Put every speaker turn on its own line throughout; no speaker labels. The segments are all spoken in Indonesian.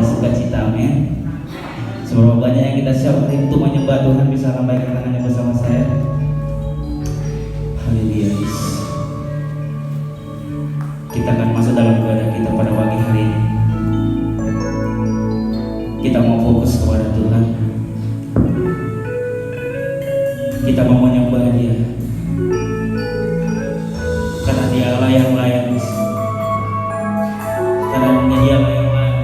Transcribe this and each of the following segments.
ada sukacita, amin. Seberapa banyak yang kita siap hari itu menyembah Tuhan, bisa lambaikan tangannya bersama saya. Haleluya. Kita akan masuk dalam ibadah kita pada pagi hari ini. Kita mau fokus kepada Tuhan. Kita mau menyembah Dia, karena Dia Allah yang layak. Karena Dia Allah yang layak.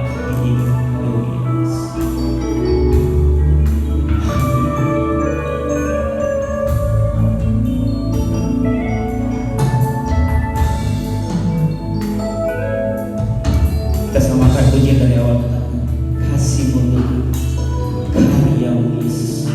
Kita samakan pujian dari awal. Kasih untuk karyamu Yesus.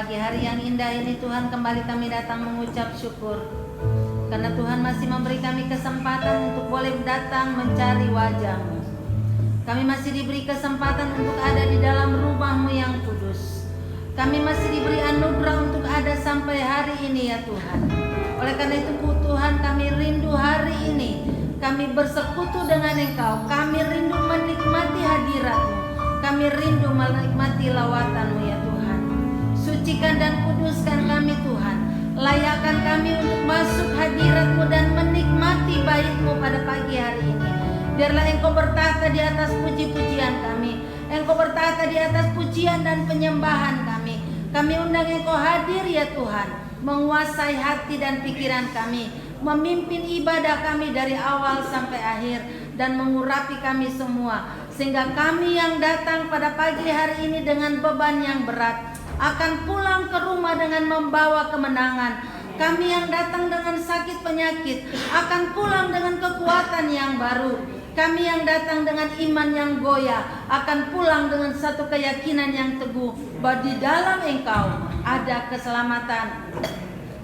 pagi hari yang indah ini Tuhan, kembali kami datang mengucap syukur karena Tuhan masih memberi kami kesempatan untuk boleh datang mencari wajah-Mu. Kami masih diberi kesempatan untuk ada di dalam rumah-Mu yang kudus. Kami masih diberi anugerah untuk ada sampai hari ini ya Tuhan. Oleh karena itu Tuhan, kami rindu hari ini kami bersekutu dengan Engkau. Kami rindu menikmati hadirat-Mu. Kami rindu menikmati lawatan-Mu ya Tuhan. Sucikan dan kuduskan kami Tuhan. Layakkan kami untuk masuk hadirat-Mu dan menikmati bait-Mu pada pagi hari ini. Biarlah Engkau bertahta di atas puji-pujian kami. Engkau bertahta di atas pujian dan penyembahan kami. Kami undang Engkau hadir ya Tuhan, menguasai hati dan pikiran kami, memimpin ibadah kami dari awal sampai akhir, dan mengurapi kami semua, sehingga kami yang datang pada pagi hari ini dengan beban yang berat akan pulang ke rumah dengan membawa kemenangan. Kami yang datang dengan sakit penyakit akan pulang dengan kekuatan yang baru. Kami yang datang dengan iman yang goyah akan pulang dengan satu keyakinan yang teguh bahwa di dalam Engkau ada keselamatan.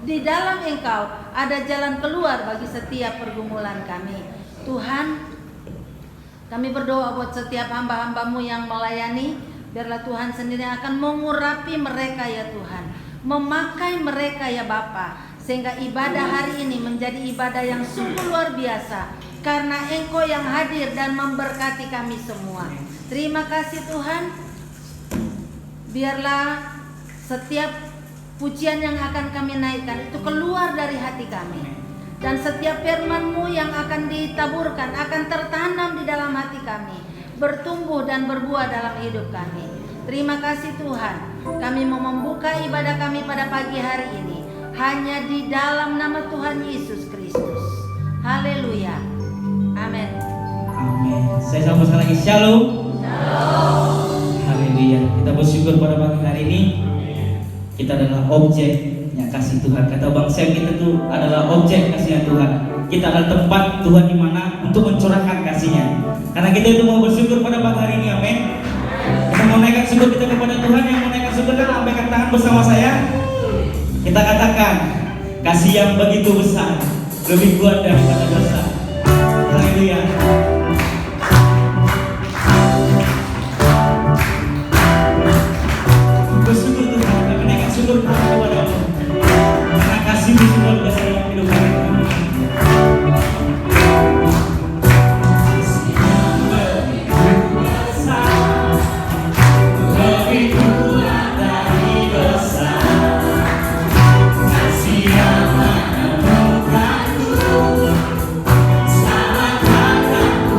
Di dalam Engkau ada jalan keluar bagi setiap pergumulan kami. Tuhan, kami berdoa buat setiap hamba-hamba-Mu yang melayani. Biarlah Tuhan sendiri akan mengurapi mereka ya Tuhan, memakai mereka ya Bapa, sehingga ibadah hari ini menjadi ibadah yang sungguh luar biasa, karena Engkau yang hadir dan memberkati kami semua. Terima kasih Tuhan. Biarlah setiap pujian yang akan kami naikkan itu keluar dari hati kami, dan setiap firman-Mu yang akan ditaburkan akan tertanam di dalam hati kami, bertumbuh dan berbuah dalam hidup kami. Terima kasih Tuhan. Kami mau membuka ibadah kami pada pagi hari ini hanya di dalam nama Tuhan Yesus Kristus. Haleluya. Amin.
Amin. Saya sambung sekali lagi. Shalom. Shalom. Haleluya. Kita bersyukur pada pagi hari ini. Kita adalah objeknya kasih Tuhan. Kata Bang Sam, kita itu adalah objek kasihnya Tuhan. Kita adalah tempat Tuhan di mana untuk mencurahkan kasihnya. Karena kita itu mau bersyukur pada pagi hari ini. Amin. Kita mau naikkan syukur kita kepada Tuhan. Yang mau naikkan syukur dan lambaikan tangan bersama saya. Kita katakan, kasih yang begitu besar, lebih kuat daripada dosa. Haleluya. Bersyukur Tuhan, kami naikkan syukur kepada-Mu. Karena kasih-Mu luar biasa dalam hidup kami.
Kasih yang menemukanku, selamatkan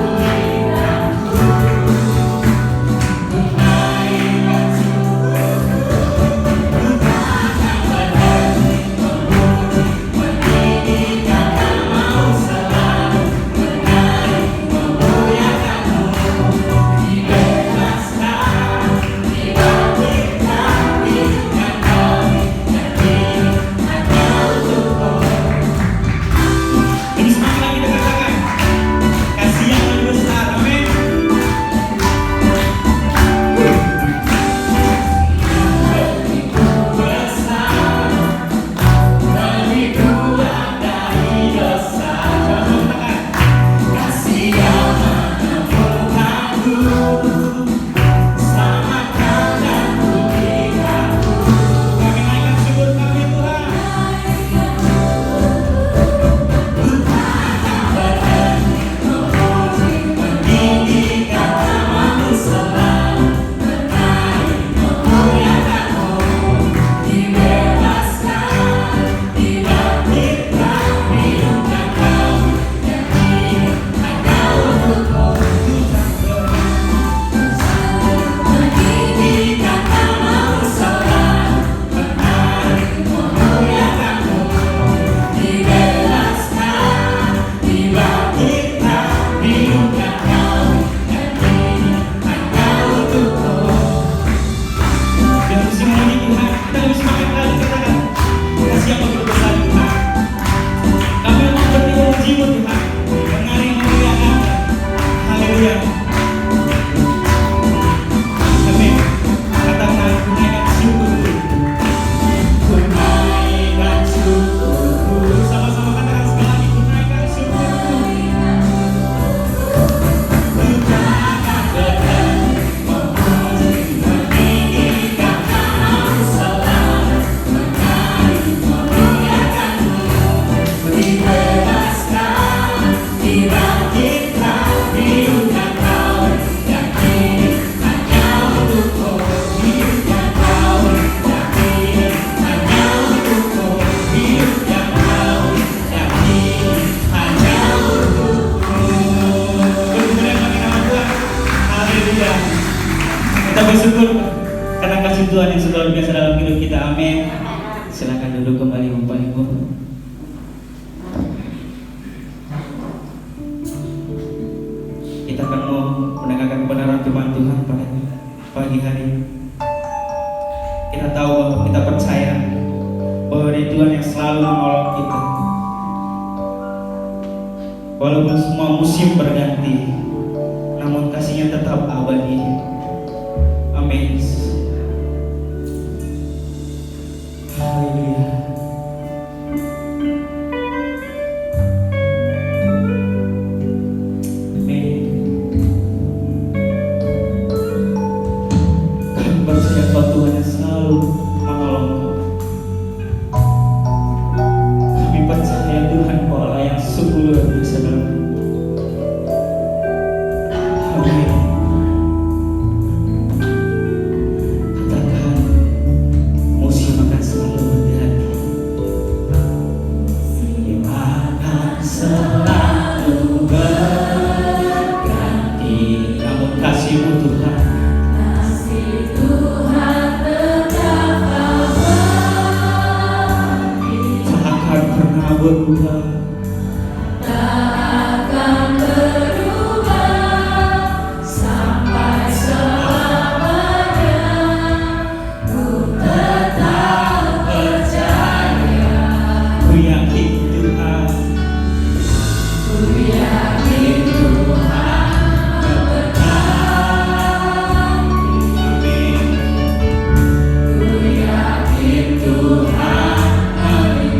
bersyukur karena kasih Tuhan yang luar biasa dalam hidup kita. Amin. Silakan duduk kembali Bapak Ibu. Kita akan mau mendengarkan kebenaran firman Tuhan pada pagi hari ini. Kita tahu bahwa kita percaya bahwa ada Tuhan yang selalu menolong kita. Walaupun semua musim berganti, namun kasihnya tetap abadi. Amin. Haleluya. Amin. Kami percaya bahwa Tuhan yang selalu menolong kami. Kami percaya Tuhan bahwa Allah yang sungguh luar biasa dalam hidup. Amin. Katakan, musim akan selalu berganti. Musim akan selalu berganti. Namun kasih-Mu Tuhan, tak akan pernah berubah. Ku yakin Tuhan, amin.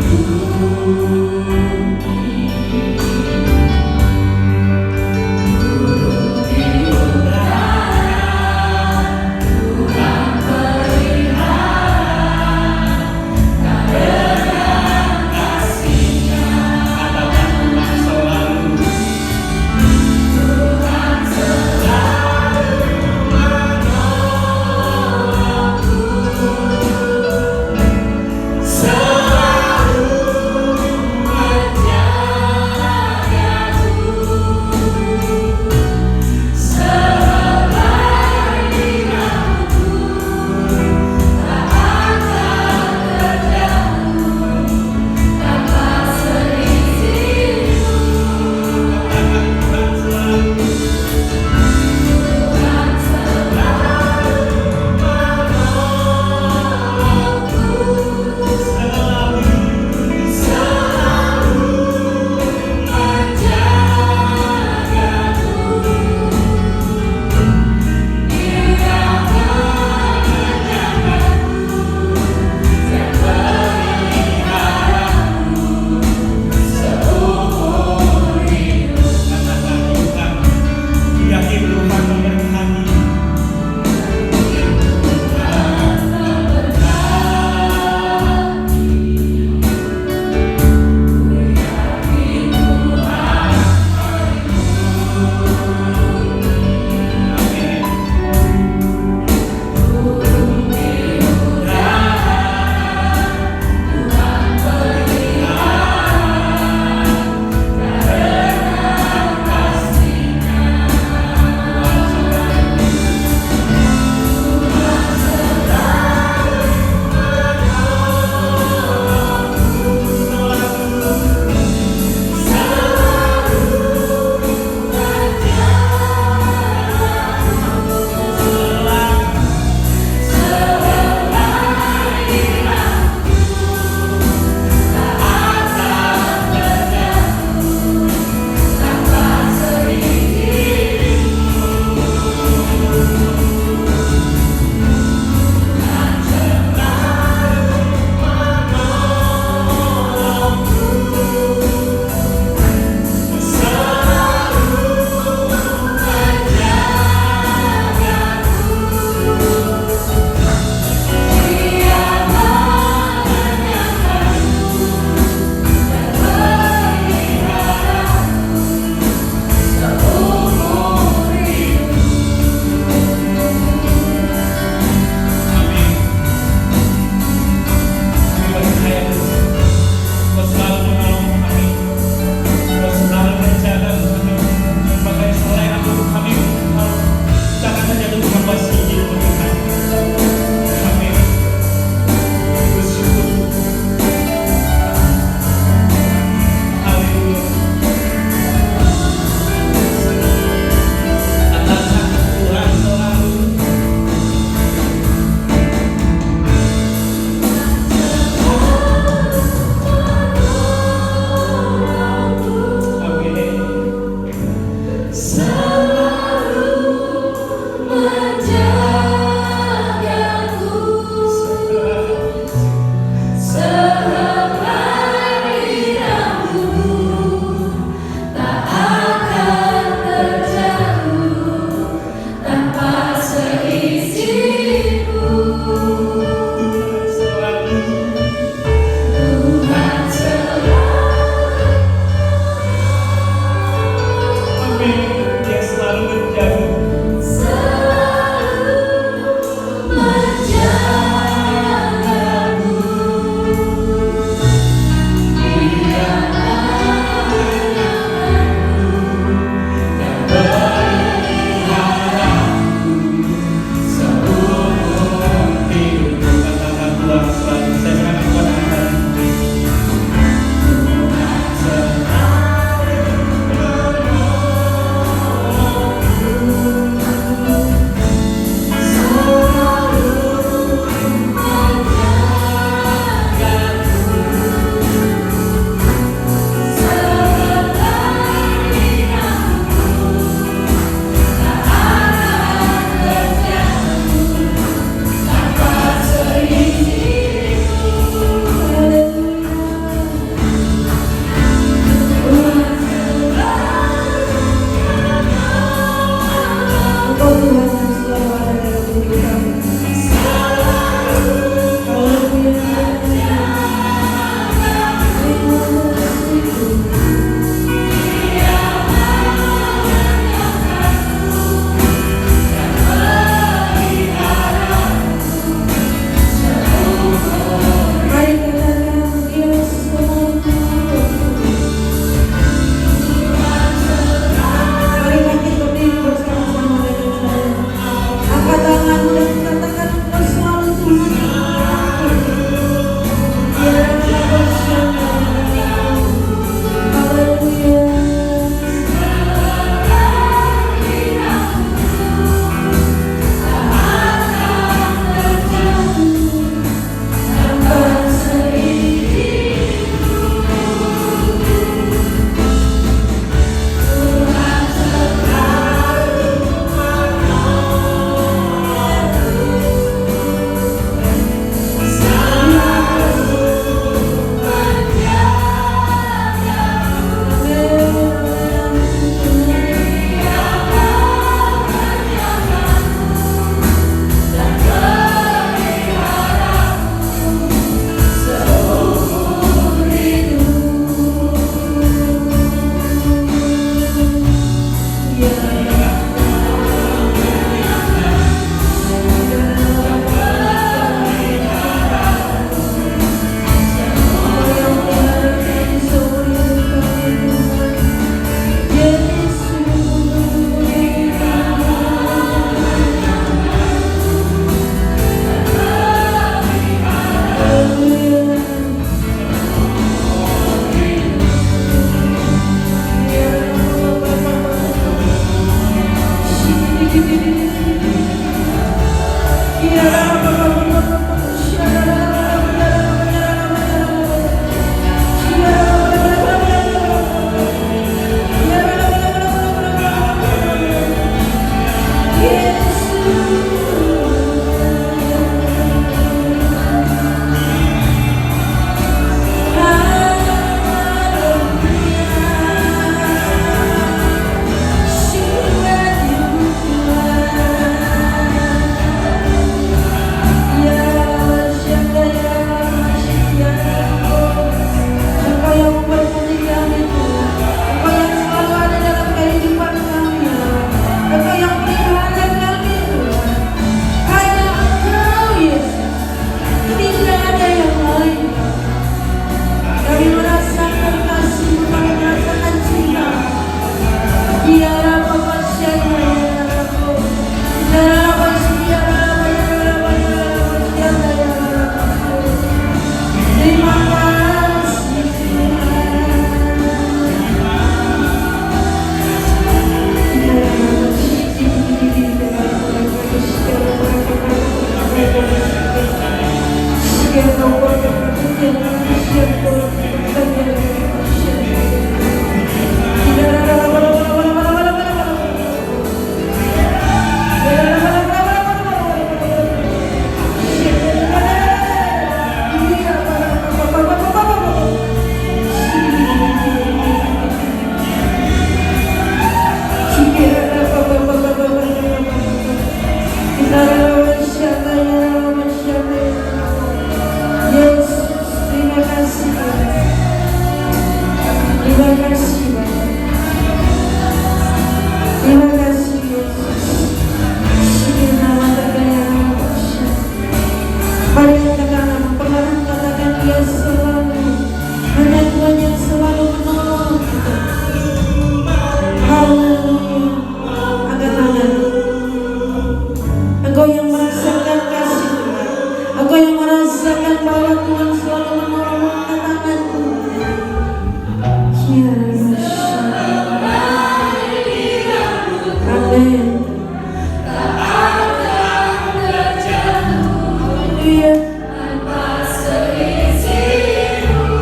Amin.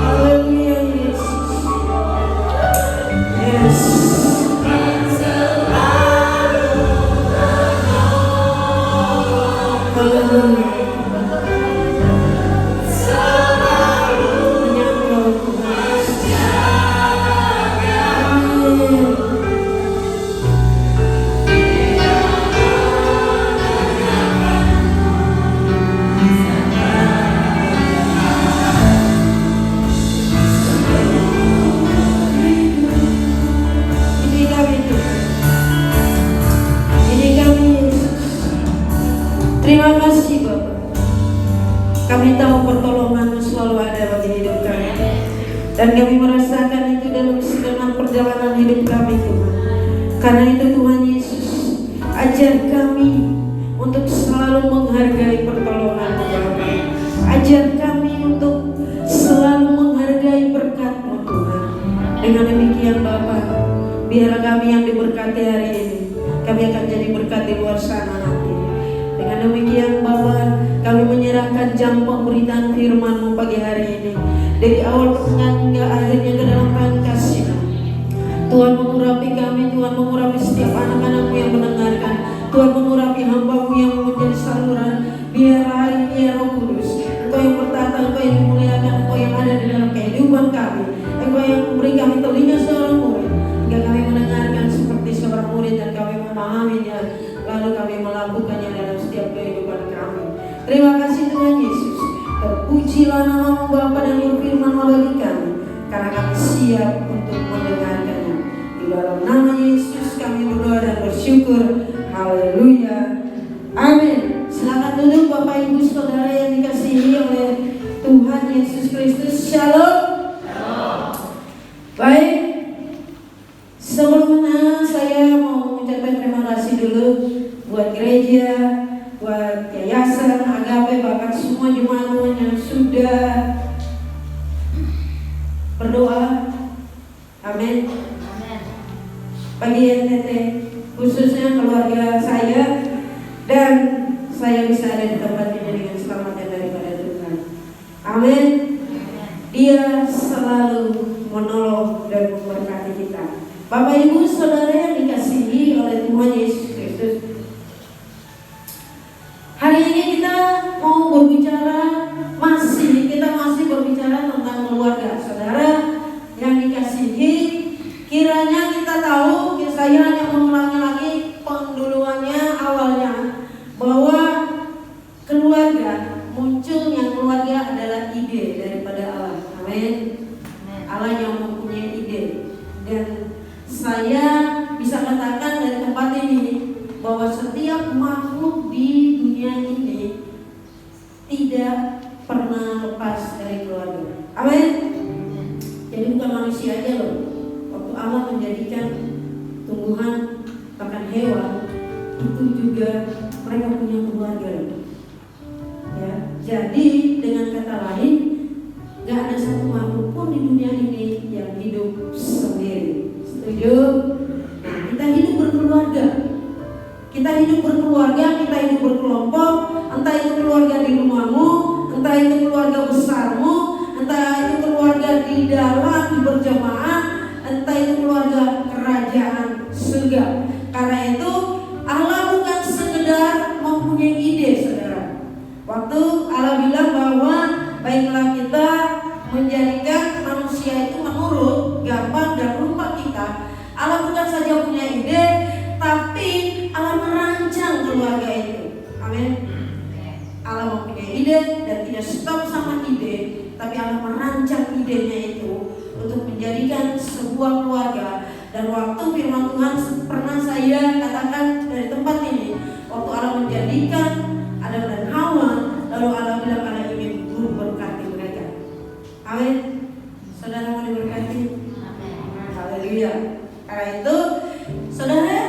Haleluya Yesus. Yes. Haleluya. Ini kami Tuhan. Ini kami Yesus. Terima kasih Bapak. Kami tahu pertolongan-Mu selalu ada bagi hidup kami. Dan kami merasakan itu dalam segala perjalanan hidup kami Tuhan. Karena itu Tuhan Yesus, ajar kami untuk selalu menghargai pertolongan-Mu Bapa. Ajar kami untuk selalu menghargai berkat-Mu Tuhan. Dengan demikian Bapa, biarlah kami yang diberkati hari ini, kami akan jadi berkat di luar sana nanti. Dengan demikian Bapa, kami menyerahkan jam pemberitaan firman-Mu pagi hari ini, dari awal pertengahan hingga akhirnya ke dalam tangan kasih-Mu. Tuhan mengurapi kami, Tuhan mengurapi setiap anak-anak-Mu yang mendengarkan. Tuhan mengurapi hamba-Mu yang menjadi saluran. Biar hari ini ya Roh Kudus, Engkau yang bertata, Engkau yang dimuliakan, Engkau yang ada di dalam kehidupan kami. Engkau yang memberi kami telinga seorang murid, hingga kami mendengarkan seperti seorang murid dan kami memahaminya, lalu kami melakukannya dalam setiap kehidupan kami. Terima kasih Tuhan Yesus. Terpujilah nama-Mu Bapa dan berfirman bagi kami, karena kami siap untuk mendengarkannya. Di dalam nama Yesus kami berdoa dan bersyukur. Haleluya. Amin. Silakan duduk Bapak Ibu Saudara yang dikasihi oleh Tuhan Yesus Kristus. Shalom. Baik. Sebelumnya saya mau mengucapkan terima kasih dulu buat gereja, buat yayasan, agape, bahkan semua jemaat yang sudah berdoa. Amin. Bagi NTT, khususnya keluarga saya, dan saya bisa ada di tempat ini dengan selamat dan daripada Tuhan. Amin. Dia selalu menolong dan memberkati kita. Bapak Ibu Saudara yang dikasihi oleh Tuhan Yesus Kristus, hari ini kita mau berbicara, kita masih berbicara tentang keluarga. Saudara yang dikasihi, kiranya kita tahu, saya hanya mengulangi lagi penduluannya awalnya, bahwa keluarga, munculnya keluarga adalah ide daripada Allah. Amin. Allah yang mempunyai ide. Dan saya bisa katakan dari tempat ini bahwa setiap makhluk di dunia ini tidak pernah lepas dari keluarga. Amin. Jadi bukan manusia aja loh. Waktu Allah menjadikan tumbuhan bahkan hewan, itu juga mereka punya keluarga loh. Ya, jadi dengan kata lain, gak ada satu makhluk pun di dunia ini yang hidup sendiri. Setuju? Nah, kita hidup berkeluarga. Kita hidup berkeluarga, kita hidup berkelompok. Entah itu keluarga di rumahmu, entah itu keluarga besarmu, entah itu keluarga di dalam di berjamaah, entah itu keluarga kerajaan surga. Karena itu Allah bukan sekedar mempunyai ide, saudara. Waktu Allah bilang bahwa baiklah kita menjadikan manusia itu menurut gambar dan rupa kita, Allah bukan saja punya ide, tapi Allah merancang keluarga itu. Amin. Allah mempunyai ide dan tidak stop sama ide, tapi Allah merancang idenya itu untuk menjadikan sebuah keluarga. Dan waktu firman Tuhan pernah saya katakan dari tempat ini, waktu Allah menjadikan Adam dan Hawa, lalu Allah bilang Allah ingin memberkati mereka. Amin. Saudara mau diberkati? Haleluya. Karena itu, saudara,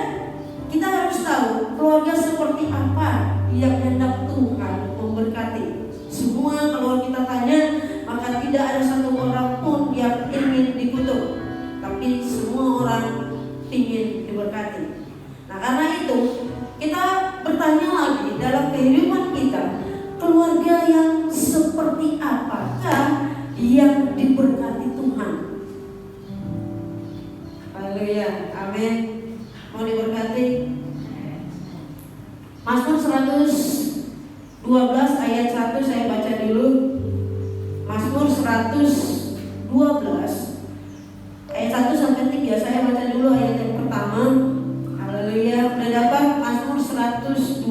kita harus tahu keluarga seperti apa yang hendak Tuhan memberkati. Semua kalau kita tanya, maka tidak ada satu orang pun yang ingin dikutuk. Haleluya. Amin. Mau diberkati. Mazmur 112 ayat 1 saya baca dulu. Mazmur 112 ayat 1 sampai 3 saya baca dulu ayat yang pertama. Haleluya. Sudah dapat Mazmur 112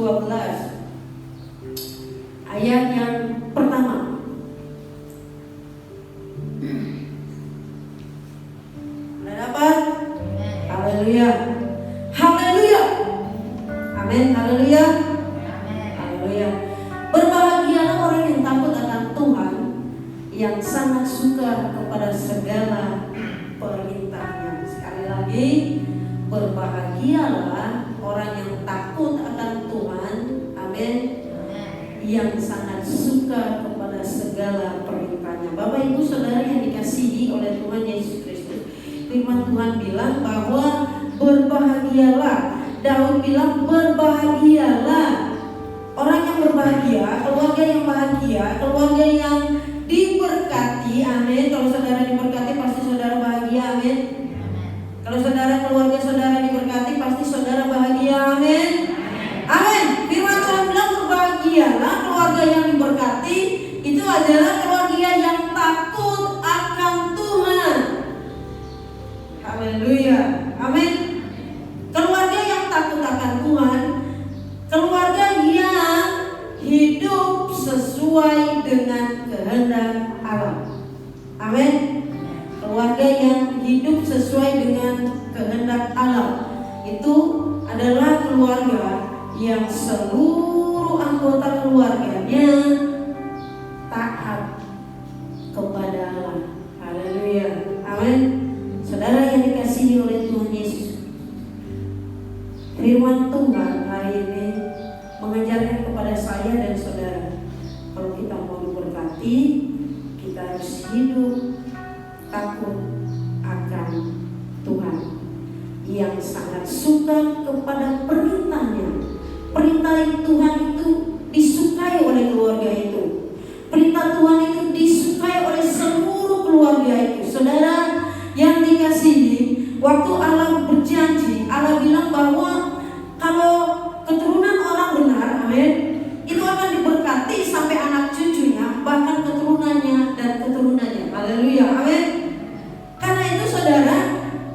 ayat yang pertama. Sudah dapat? Haleluya. Haleluya. Amin. Haleluya. Haleluya. Berbahagialah orang yang takut akan Tuhan, yang sangat suka kepada segala perintahnya. Sekali lagi, berbahagialah orang yang takut akan Tuhan, amin, yang sangat suka kepada segala perintahnya. Bapak Ibu Saudara yang dikasihi oleh Tuhan Yesus Kristus, firman Tuhan bilang bahwa berbahagialah. Daud bilang berbahagialah. Orang yang berbahagia, keluarga yang bahagia, keluarga yang diberkati, amin. Kalau saudara diberkati pasti saudara bahagia, amin. Kalau saudara keluarga saudara diberkati pasti saudara bahagia, amin. Amin. Firman Tuhan bilang berbahagialah keluarga yang diberkati, itu adalah keluarga yang takut akan Tuhan. Haleluya. Amin. Keluarga yang takut akan Tuhan, keluarga yang hidup sesuai dengan kehendak Allah. Amin. Keluarga yang hidup sesuai dengan kehendak Allah itu adalah keluarga yang seluruh anggota keluarganya taat kepada Allah. Haleluya. Amin. Saudara yang dikasihi oleh Tuhan Yesus, firman Tuhan hari ini mengajarkan kepada saya dan saudara, kalau kita mau diberkati, kita harus hidup takut akan Tuhan, yang sangat suka kepada perintahnya. Perintah Tuhan itu disukai oleh keluarga itu. Perintah Tuhan itu disukai oleh seluruh keluarga itu. Saudara yang dikasihi, waktu Allah berjanji, Allah bilang bahwa kalau keturunan orang benar, amin, itu akan diberkati sampai anak cucunya, bahkan keturunannya dan keturunannya. Haleluya, amin. Karena itu saudara,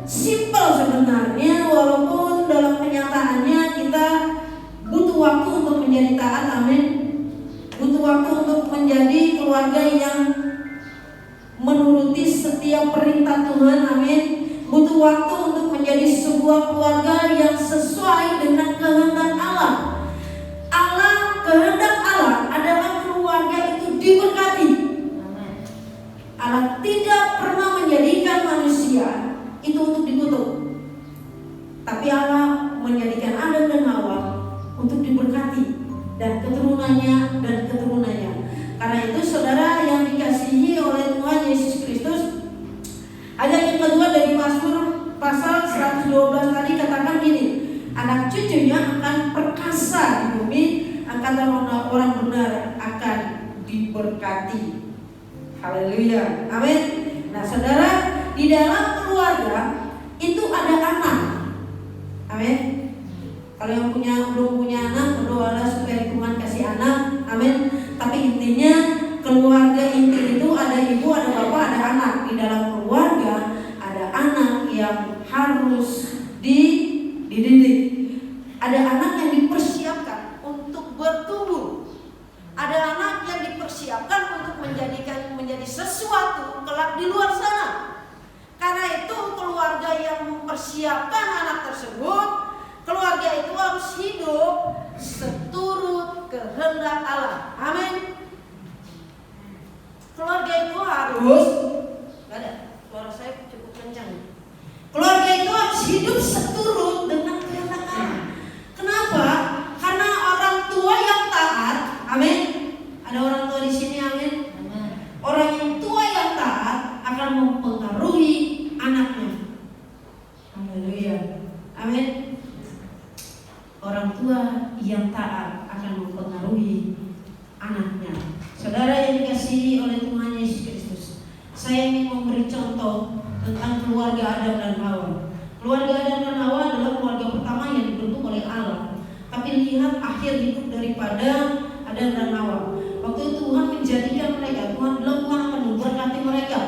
simpel sebenarnya, walaupun dalam kenyataannya kita butuh waktu untuk menjadi taat, amin. Butuh waktu untuk menjadi keluarga yang menuruti setiap perintah Tuhan, amin. Butuh waktu untuk menjadi sebuah keluarga yang sesuai dengan kehendak Allah. Kehendak Allah adalah keluarga itu diberkati. Allah tidak pernah menjadikan manusia itu untuk dikutuk, tapi Allah menjadikan Adam dan Hawa untuk diberkati, dan keturunannya dan keturunannya. Karena itu saudara yang dikasihi oleh Tuhan Yesus Kristus, ayat yang kedua dari Mazmur pasal 112 tadi katakan gini, anak cucunya akan perkasa di bumi, angkatan orang benar akan diberkati. Haleluya, amin. Nah saudara, di dalam keluarga itu ada anak, amin. Kalau yang belum punya anak, berdoalah supaya Tuhan kasih anak, amin. Tapi intinya keluarga inti itu ada ibu, ada bapak, ada anak. Di dalam keluarga ada anak yang harus dididik. Ada anak yang dipersiapkan untuk bertumbuh. Ada anak yang dipersiapkan untuk menjadi sesuatu kelak di luar sana. Karena itu keluarga yang mempersiapkan anak tersebut, keluarga itu harus hidup seturut kehendak Allah. Amin. Keluarga itu harus, nggak ada, suara saya cukup kencang. Keluarga itu harus hidup seturut dengan kehendak Allah. Kenapa? Karena orang tua yang taat, amin. Ada orang tua di sini, amin. Orang yang tua yang taat akan mempengaruhi anaknya. Haleluya, amin. Orang tua yang taat akan mempengaruhi anaknya. Saudara yang dikasihi oleh Tuhan Yesus Kristus, saya ingin memberi contoh tentang keluarga Adam dan Hawa. Keluarga Adam dan Hawa adalah keluarga pertama yang dibentuk oleh Allah. Tapi lihat akhir hidup daripada Adam dan Hawa. Waktu itu Tuhan menjadikan mereka, Tuhan bilang Tuhan akan memberkati mereka,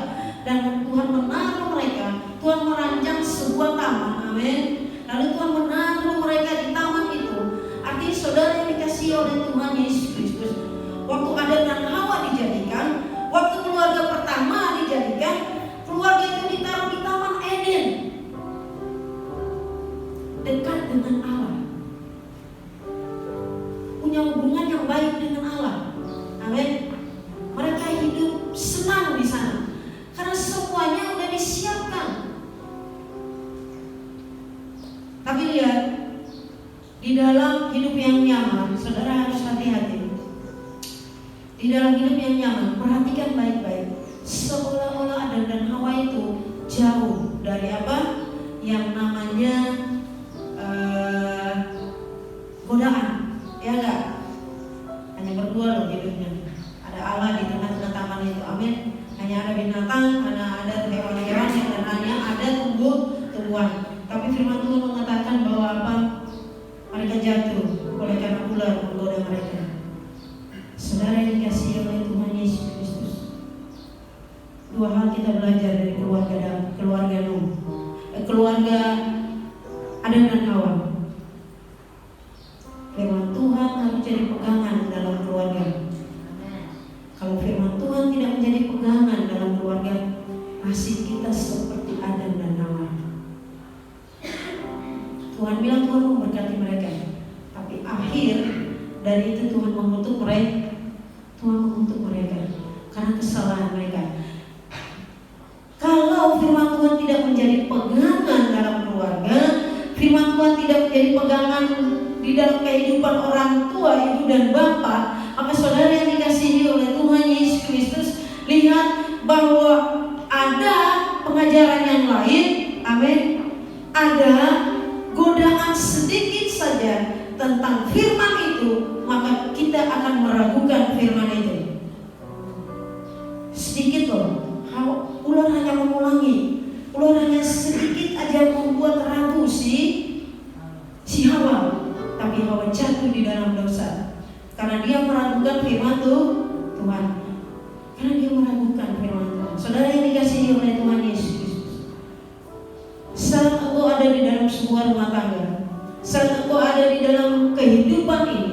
dan Tuhan menaruh mereka, Tuhan merancang sebuah taman, amin. Lalu Tuhan menaruh mereka di taman itu. Artinya saudara yang dikasihi oleh Tuhan Yesus Kristus, waktu Adam dan Hawa dijadikan, waktu keluarga pertama dijadikan, keluarga itu ditaruh di taman Eden, dekat dengan Allah, punya hubungan yang baik dengan Allah, amin. Mereka hidup senang di sana karena semuanya udah disiapkan. Tapi lihat, di dalam hidup yang nyaman, saudara harus hati-hati. Di dalam hidup yang nyaman, perhatikan baik-baik. Seolah-olah Adam dan Hawa itu jauh dari apa? Yang namanya godaan, ya enggak? Hanya berdua loh hidupnya. Ada Allah di tengah-tengah taman itu, amin. Hanya ada binatang, hanya ada hewan-hewan, dan hanya ada tumbuh-tumbuhan. Tapi firman Tuhan mengatakan bahwa apa? Mereka jatuh oleh karena ular menggoda mereka. Saudara yang dikasihi oleh Tuhan Yesus Kristus, dua hal kita belajar dari keluarga Nuh, keluarga Adam dan Hawa. Firman Tuhan harus jadi pegangan dalam keluarga. Kalau firman Tuhan tidak menjadi pegangan dalam keluarga, nasib kita seperti Adam dan Hawa. Tuhan bilang Tuhan memberkati mereka, tapi akhir dari itu Tuhan mengutuk mereka. Tuhan mengutuk mereka karena kesalahan mereka. Kalau firman Tuhan tidak menjadi pegangan dalam keluarga, firman Tuhan tidak menjadi pegangan di dalam kehidupan orang tua, ibu dan bapak, maka saudara yang dikasihi oleh Tuhan Yesus Kristus, lihat bahwa ada pengajaran yang lain, amin. Ada godaan sedikit saja tentang firman itu, maka kita akan meragukan firman itu. Sedikit loh, ular hanya mengulangi, ular hanya sedikit aja membuat ragu si Hawa. Tapi Hawa jatuh di dalam dosa karena dia meragukan firman Tuhan. Karena dia meragukan firman Tuhan. Saudara yang dikasihi oleh Tuhan Yesus Kristus, saat engkau ada di dalam sebuah rumah tangga, saat engkau ada di dalam kehidupan ini,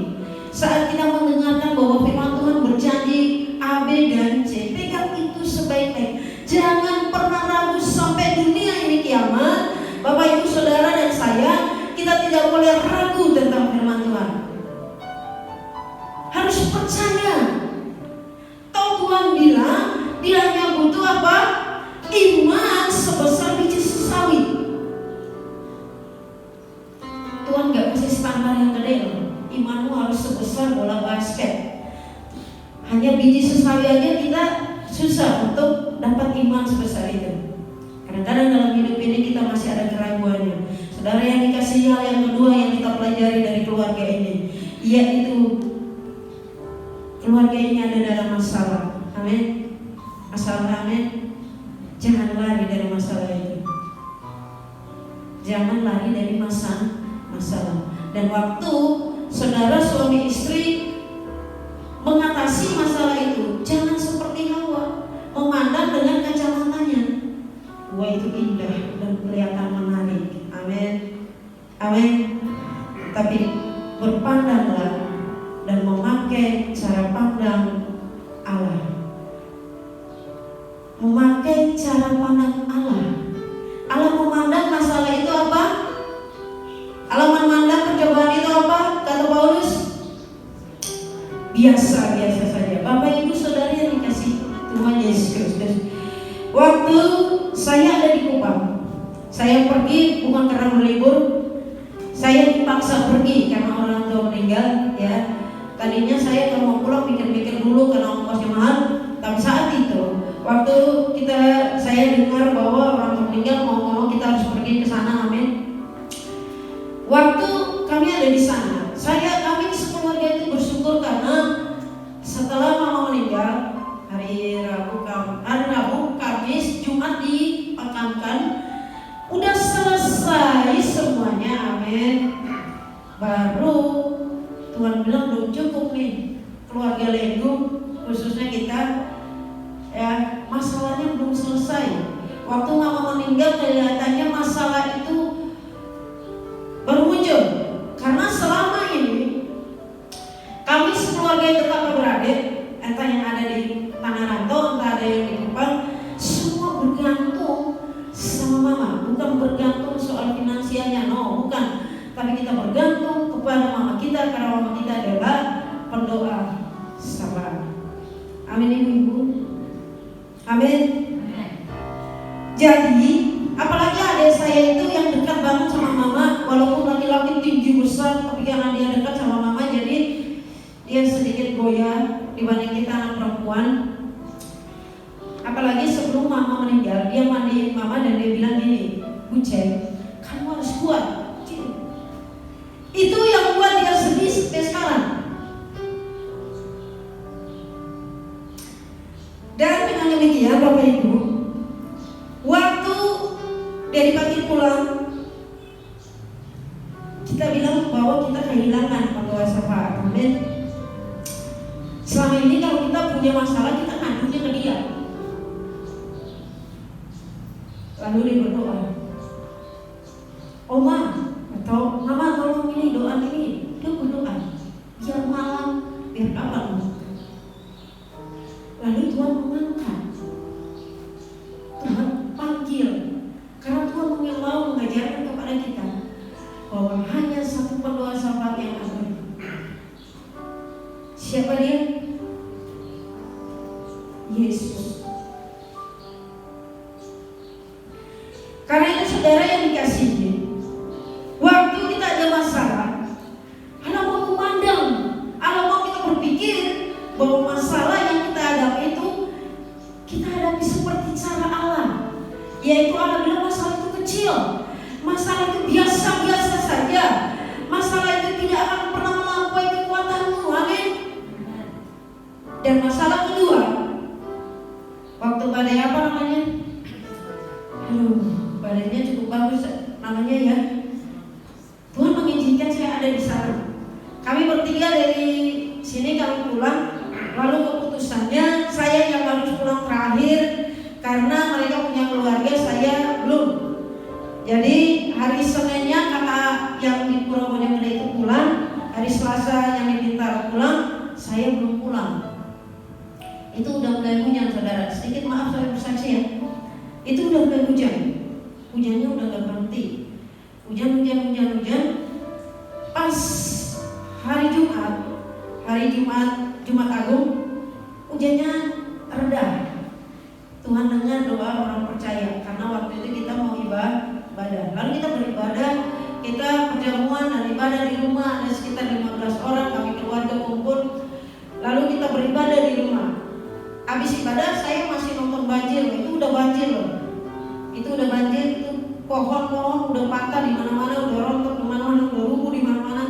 saat kita mendengarkan bahwa firman Tuhan berjanji A, B, dan C, pegang itu sebaik-baik. Jangan pernah ragu sampai dunia ini kiamat. Bapak, Ibu, Saudara, dan saya, kita tidak boleh ragu tentang firman Tuhan. Harus percaya. Tahu Tuhan bilang, dia hanya butuh apa? Iman sebesar biji sesawi. Tuhan gak kasih standar yang gede loh. Imanmu harus sebesar bola basket. Hanya biji sesawi aja kita susah untuk dapat iman sebesar itu. Kadang-kadang dalam hidup ini kita masih ada keraguannya. Saudara yang dikasihi, hal yang kedua yang kita pelajari dari keluarga ini, yaitu keluarga ini ada dalam masalah. Amin. Masalah, amin. Jangan lari dari masalah itu. Jangan lari dari masalah. Dan waktu saudara suami istri mengatasi masalah itu, jangan seperti Hawa, memandang dengan kacamatanya. Wah, itu indah dan kelihatan menarik. Amin. Amin. Tapi berpandanglah dan memakai cara pandang Allah. Memakai cara pandang Allah. Allah memandang masalah itu apa? Allah memandang percobaan itu apa? Kata Paulus, biasa-biasa saja. Bapak, Ibu, Saudara yang dikasihi Tuhan Yesus Kristus, waktu saya ada di Kupang, saya pergi bukan karena berlibur, saya dipaksa pergi karena orang tua meninggal. Ya, tadinya saya kalau mau pulang pikir-pikir dulu karena ongkosnya mahal. Tapi saat itu, waktu saya dengar bahwa orang tua meninggal, mau kita harus pergi ke sana, amin. Waktu kami ada di sana, kami sekeluarga itu bersyukur karena setelah mama meninggal, hari Rabu, Kamis, Jumat dimakamkan, udah selesai amin. Baru Tuhan bilang belum cukup nih keluarga Legu, khususnya kita ya, masalahnya belum selesai. Waktu mama meninggal kelihatannya masalah itu baru muncul, karena selama ini kami sekeluarga itu kakak beradik, entah yang ada di Tanah Rantau, entah ada yang di Kupang, semua bergantung sama mama. Bukan bergantung soal finansialnya, no, bukan. Tapi kita bergantung kepada mama kita, karena mama kita adalah pendoa sabar. Amin ibu-ibu. Amin. Jadi apalagi adik saya itu yang dekat banget sama mama, walaupun laki-laki tinggi besar, tapi karena dia dekat sama mama, jadi dia sedikit goyah dibanding kita anak perempuan. Apalagi sebelum mama meninggal, dia mandiin mama dan dia bilang gini, Buceng, kamu harus kuat. Itu yang buat dia sedih sampai sekarang. Dan dengan demikian Bapak Ibu, waktu dari pagi pulang, kita bilang bahwa kita kehilangan penggawa syafaat. Amin. Selama ini kalau kita punya masalah, kita ngadunya ke dia. Lalu dia berdoa, Oma atau Mama tolong ini doa ini, dia berdoa biar malam, biar kapan. Lalu Tuhan mengangkat, Tuhan panggil, karena Tuhan mau mengajarkan kepada kita bahwa hanya satu pendoa syafaat yang ada. Siapa dia? Yesus. Karena itu saudara yang dikasihi, waktu kita ada masalah, Allah mau memandang, Allah mau kita berpikir bahwa masalah yang kita hadapi itu kita hadapi seperti cara Allah, yaitu Allah bilang masalah itu kecil, masalah itu biasa-biasa saja, masalah itu tidak akan pernah melampaui kekuatanmu. Amin. Dan masalah kedua, waktu badai apa namanya? Badainya cukup bagus namanya ya. Tuhan mengizinkan saya ada di sana. Kami bertiga dari sini kami pulang. Lalu keputusannya saya yang harus pulang terakhir karena mereka punya keluarga, saya belum. Jadi hari Seninnya kakak yang di Purworejo itu pulang, hari Selasa yang di Bintaro pulang, saya belum pulang. Itu udah mulai hujan saudara. Sedikit maaf saya bersaksi ya. Itu udah mulai hujan. Hujannya udah gak berhenti. Hujan. Pas hari Jumat Agung, hujannya reda. Tuhan dengar doa orang percaya, karena waktu itu kita mau ibadah. Lalu kita beribadah, kita perjamuan dan ibadah di rumah, ada sekitar 15 orang, kami keluarga kumpul. Lalu kita beribadah di rumah. Habis ibadah saya masih nonton banjir, itu udah banjir loh. Itu udah banjir, itu pohon-pohon udah patah di mana-mana, udah rontok di mana-mana, udah rubuh di mana-mana.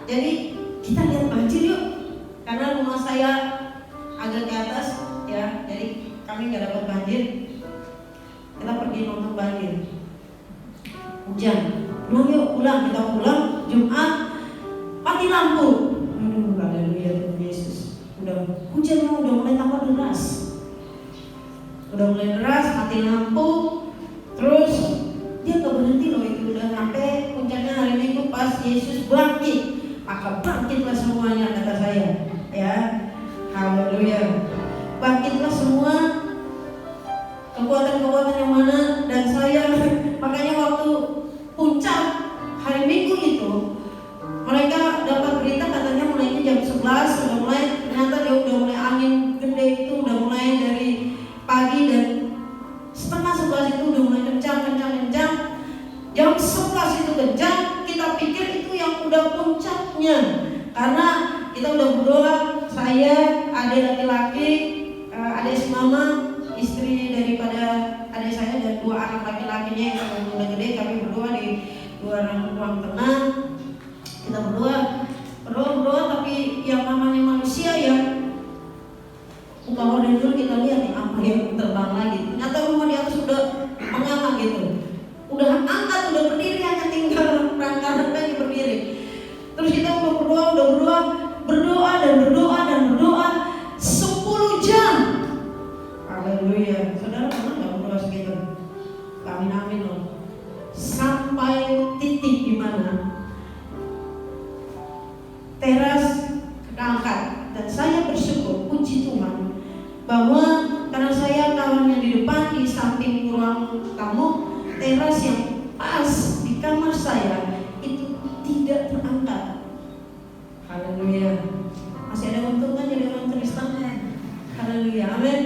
Jadi kita lihat banjir yuk, karena rumah saya agak ke atas ya, jadi kami nggak dapat banjir. Kita pergi nonton banjir. Hujan, kita pulang Jumat, mati lampu. Aduh, haleluya Tuhan Yesus. Hujannya udah mulai tambah deras. Mati lampu. Terus dia gak berhenti loh, itu udah sampai puncaknya hari Minggu pas Yesus bangkit. Maka bangkitlah semuanya kata saya. Ya, haleluya. Bangkitlah semua kekuatan-kekuatan yang mana, dan saya makanya waktu puncak hari Minggu itu mereka dapat berita katanya mulainya jam 11 sudah mulai, ternyata dia udah mulai angin gede itu udah mulai dari pagi, dan setengah 11 itu udah mulai kencang. Jam 11 itu kencang, kita pikir itu yang udah puncaknya, karena kita udah berdoa, saya, adik laki-laki, adik mama, istri daripada adik saya dan 2 anak laki-lakinya yang udah gede, kami berdoa di ruang tengah. Kita berdoa, tapi yang namanya manusia ya, buka horden dulu kita lihat nih apa yang terbang lagi. Ternyata rumah di atas udah menganga gitu, udah angkat, udah berdiri, hanya tinggal rangka sendiri. Terus kita berdoa dan berdoa 10 jam. Haleluya. Saudara pernah nggak berdoa segitu? Amin loh. Sampai titik di mana teras keangkat, dan saya bersyukur, puji Tuhan, bahwa karena saya kawannya di depan, di samping ruang tamu, teras yang pas di kamar saya itu tidak terangkat. Haleluya. Masih ada untung kan jadi orang Kristen? Haleluya, amin.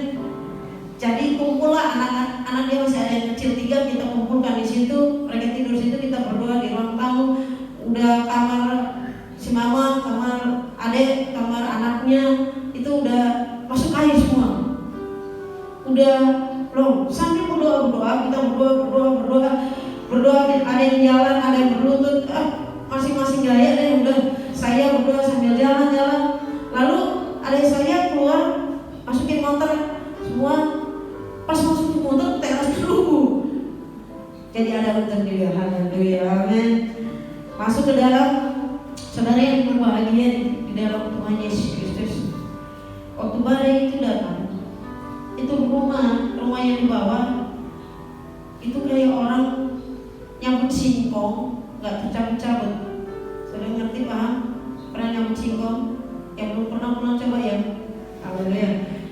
Jadi kumpullah anak-anak dia, masih ada yang kecil 3, kita kumpulkan di situ, mereka tidur situ, kita berdoa di ruang tamu. Udah kamar si mama, kamar adik, kamar anaknya itu udah masuk air semua. Udah belum, sambil berdoa, kita berdoa, ada yang jalan, ada yang berlutut, masing-masing gaya deh. Udah saya berdoa sambil jalan. Lalu adik saya keluar, masukin motor semua. Pas masukin motor, teras dulu. Jadi ada untung juga. Haleluya, amin. Masuk ke dalam, saudara yang berbahagia di dalam Tuhan Yesus Kristus. Waktu badai itu datang, itu rumah yang di bawah itu kayak orang nyambut singkong, nggak tercabut-cabut. Saudara ngerti, paham? Pernah nyambut singkong? Yang belum pernah coba ya. Haleluya.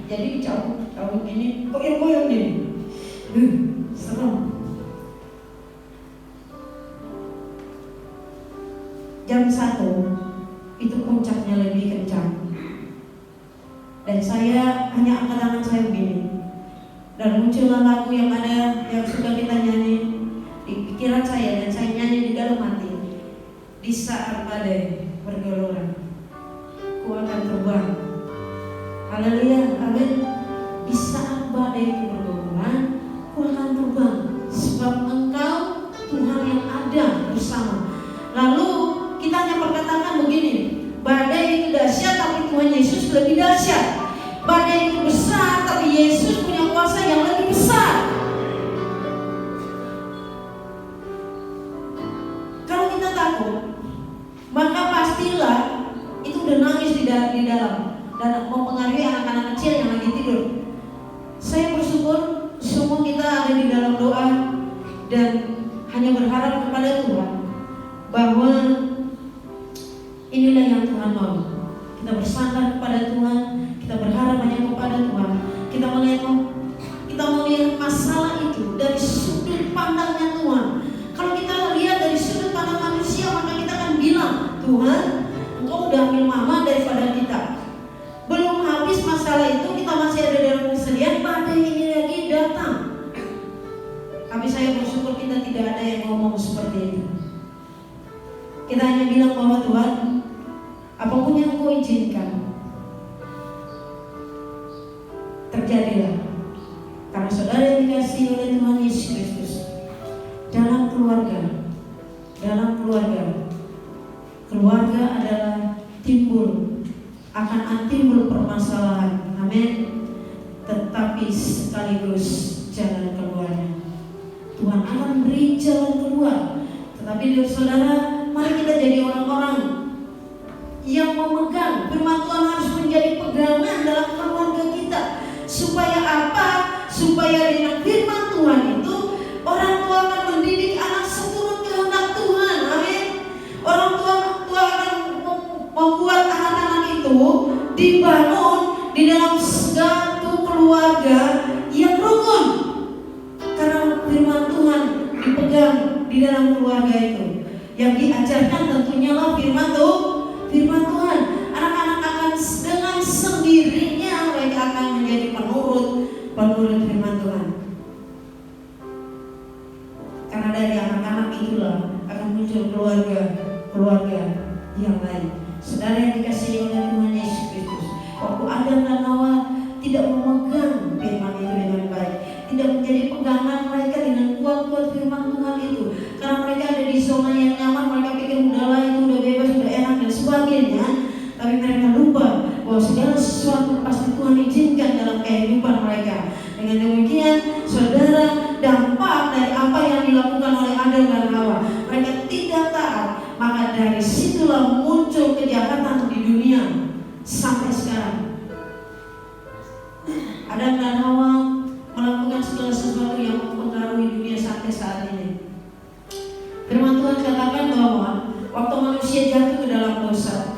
Jadi cabut gini, goyang gini. Serem. Jam 1 itu puncaknya lebih kencang. Dan saya hanya angkat tangan saya begini. Dan muncullah lagu yang sudah kita nyanyi di pikiran saya, dan saya nyanyi di dalam hati. Di saat badai bergelora, ku akan terbang. Haleluya, amin. Di saat badai bergelora, ku akan terbang, sebab Engkau Tuhan yang ada bersama. Lalu kita hanya perkatakan begini, badai itu dahsyat, tapi Tuhan Yesus lebih dahsyat. Badai itu besar, tapi Yesus punya kuasa yang lebih besar. Kalau kita takut, maka pastilah itu udah nangis di dalam dan mempengaruhi anak-anak kecil yang lagi tidur. Saya bersyukur semua kita ada di dalam doa dan hanya berharap kepada Tuhan bahwa inilah yang Tuhan mau. Kita bersandar kepada Tuhan, kita berharap hanya kepada Tuhan. Kita melihat masalah itu dari sudut pandangnya Tuhan. Kalau kita lihat dari sudut pandang manusia, maka kita akan bilang, Tuhan, Engkau udah ambil mama daripada kita. Belum habis masalah itu, kita masih ada dalam kesedihan, badai ini lagi datang. Tapi saya bersyukur kita tidak ada yang ngomong seperti itu. Kita hanya bilang bahwa Tuhan, apapun yang Kau izinkan, terjadilah. Karena saudara yang dikasihi oleh Tuhan Yesus Kristus, dalam keluarga adalah akan timbul permasalahan, amin. Tetapi sekaligus jalan keluarnya, Tuhan akan beri jalan keluar. Tetapi saudara, mari kita jadi orang-orang yang memegang firman Tuhan, harus menjadi pegangan dalam keluarga kita. Supaya apa? Supaya dengan firman Tuhan itu orang tua akan mendidik anak seturut kehendak Tuhan, amin. Orang tua akan membuat anak-anak itu dibangun di dalam suatu keluarga yang rukun. Karena firman Tuhan dipegang di dalam keluarga itu. Yang diajarkan tentunya lah firman Tuhan. Anak-anak akan dengan sendirinya mereka akan menjadi penurut firman Tuhan. Karena dari anak-anak itulah akan muncul keluarga yang lain. Saudara yang dikasihi oleh Tuhan Yesus Kristus, waktu Adam dan Hawa tidak memegang firman itu dengan baik, tidak menjadi pegangan mereka dengan kuat firman Tuhan itu, karena mereka ada di zona yang nyaman, mereka pikir udahlah itu udah bebas, udah enak dan sebagainya. Tapi mereka lupa bahwa segala sesuatu pasti Tuhan izinkan dalam kehidupan mereka. Dengan demikian, saudara, dampak dari apa yang dilakukan oleh Adam dan Hawa, mereka tidak taat, maka dari situlah muncul kejahatan di dunia sampai sekarang. Adam dan Hawa melakukan segala sesuatu yang mempengaruhi dunia sampai saat ini. Firman Tuhan katakan bahwa waktu manusia jatuh ke dalam dosa,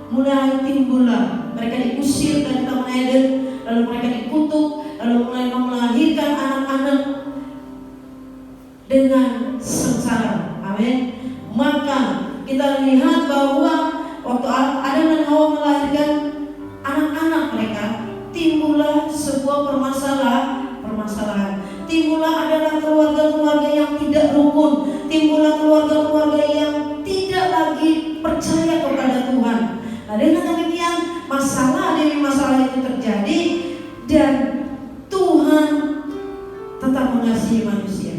mulai timbullah mereka diusir dari Taman Eden, lalu mereka dikutuk, lalu mulai melahirkan anak-anak dengan sengsara. Amin. Maka kita lihat bahwa waktu Adam dan Hawa melahirkan anak-anak mereka, timbullah sebuah permasalahan. Timbullah adalah keluarga-keluarga yang tidak rukun, timbullah keluarga-keluarga yang tidak lagi percaya kepada Tuhan. Nah, dengan demikian masalah demi masalah itu terjadi dan Tuhan tetap mengasihi manusia.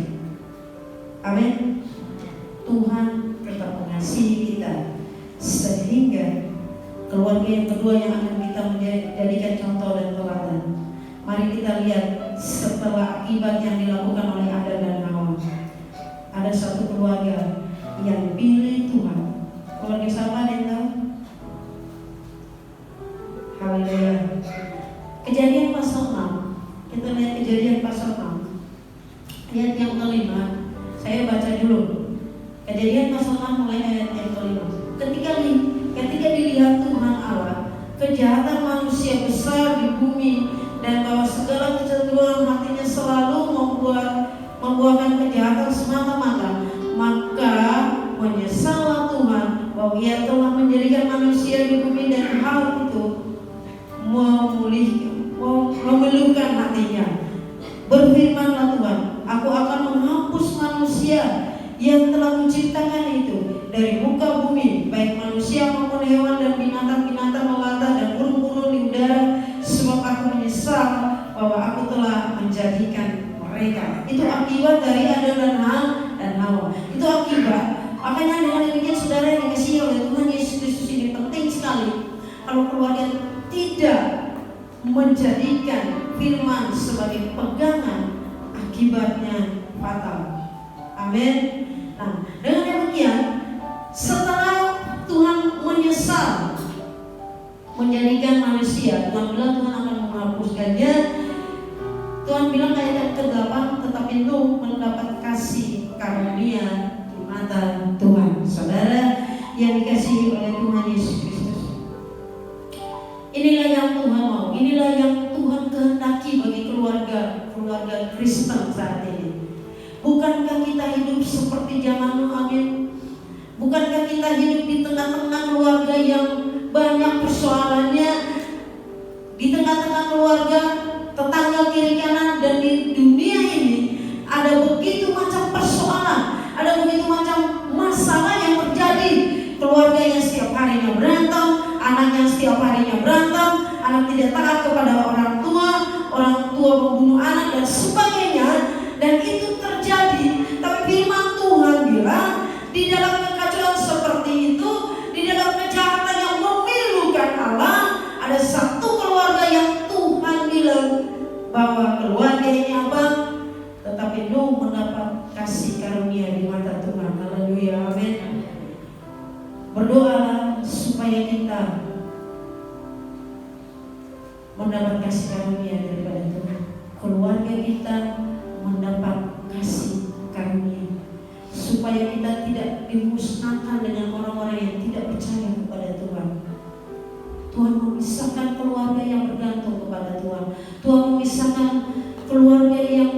Amin. Tuhan tetap mengasihi kita sehingga keluarga yang kedua yang akan kita menjadikan contoh dan teladan. Mari kita lihat setelah akibat yang dilakukan oleh Adam dan Hawa. Ada satu keluarga yang pilih Tuhan. Keluarga siapa yang tahu? Haleluya. Kejadian pasal 6. Kita lihat Kejadian pasal 6. Ayat yang kelima. Saya baca dulu. Kejadian pasal 6 mulai ayat yang kelima. Ketika dilihat Tuhan Allah kejahatan manusia besar di bumi dan bahwa segala kecenderungan hatinya selalu membuahkan kejahatan semata-mata, maka menyesallah Tuhan bahwa Ia telah menjadikan manusia di bumi dan hal itu memelukkan hatinya. Berfirmanlah Tuhan, aku akan menghapus manusia yang telah menciptakan itu dari muka bumi, baik manusia maupun hewan dan binatang-binatang melata dan burung-burung di udara, sebab aku menyesal bahwa aku telah menjadikan mereka. Itu akibat dari Adam dan Hawa. Itu akibat. Makanya dengan demikian saudara yang dikasihi oleh Tuhan Yesus Kristus, ini penting sekali. Kalau keluarga tidak menjadikan firman sebagai pegangan, akibatnya fatal. Amin. Nah, dengan demikian setelah Tuhan menyesal menjadikan manusia, Tuhan bilang Tuhan akan menghapuskannya. Tuhan bilang ayat ke-8, tetapi Nuh mendapat kasih karunia di mata Tuhan. Saudara yang dikasihi oleh Tuhan Yesus Kristus, inilah yang Tuhan mau, inilah yang Tuhan kehendaki bagi keluarga Kristen saat ini. Bukankah kita hidup seperti zaman Nuh? Amin. Bukankah kita hidup di tengah-tengah keluarga yang banyak persoalannya, di tengah-tengah keluarga tetangga kiri kanan, dan di dunia ini ada begitu macam persoalan, ada begitu macam masalah yang terjadi. Keluarga yang setiap harinya berantem, anak yang setiap harinya berantem, anak tidak taat kepada orang tua membunuh anak dan sebagainya. Dan itu terjadi. Tapi firman Tuhan bilang, di dalam kekacauan seperti itu, di dalam kejahatan yang memilukan Allah, ada satu keluarga yang Tuhan bilang bahwa keluarga ini apa? Tetapi Nuh mendapat kasih karunia di mata Tuhan. Haleluya, amin. Berdoalah supaya kita mendapat kasih karunia daripada Tuhan. Keluarga kita mendapat kasih karunia, supaya kita tidak dimusnahkan dengan orang-orang yang tidak percaya kepada Tuhan. Tuhan memisahkan keluarga yang bergantung kepada Tuhan. Tuhan memisahkan keluarga yang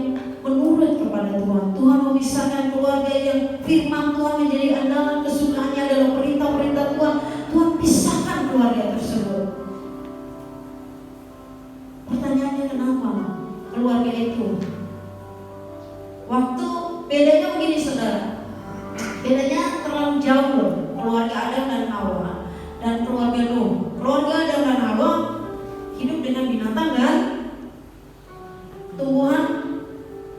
menurut kepada Tuhan. Tuhan memisahkan keluarga yang firman Tuhan menjadi andalan kesukaannya adalah perintah-perintah Tuhan. Tuhan pisahkan keluarga tersebut. Pertanyaannya, kenapa keluarga itu? Waktu bedanya begini saudara, bedanya terlalu jauh loh. Keluarga Adam dan Hawa dan keluarga Nuh. Keluarga Adam dan Hawa hidup dengan binatang dan tumbuhan,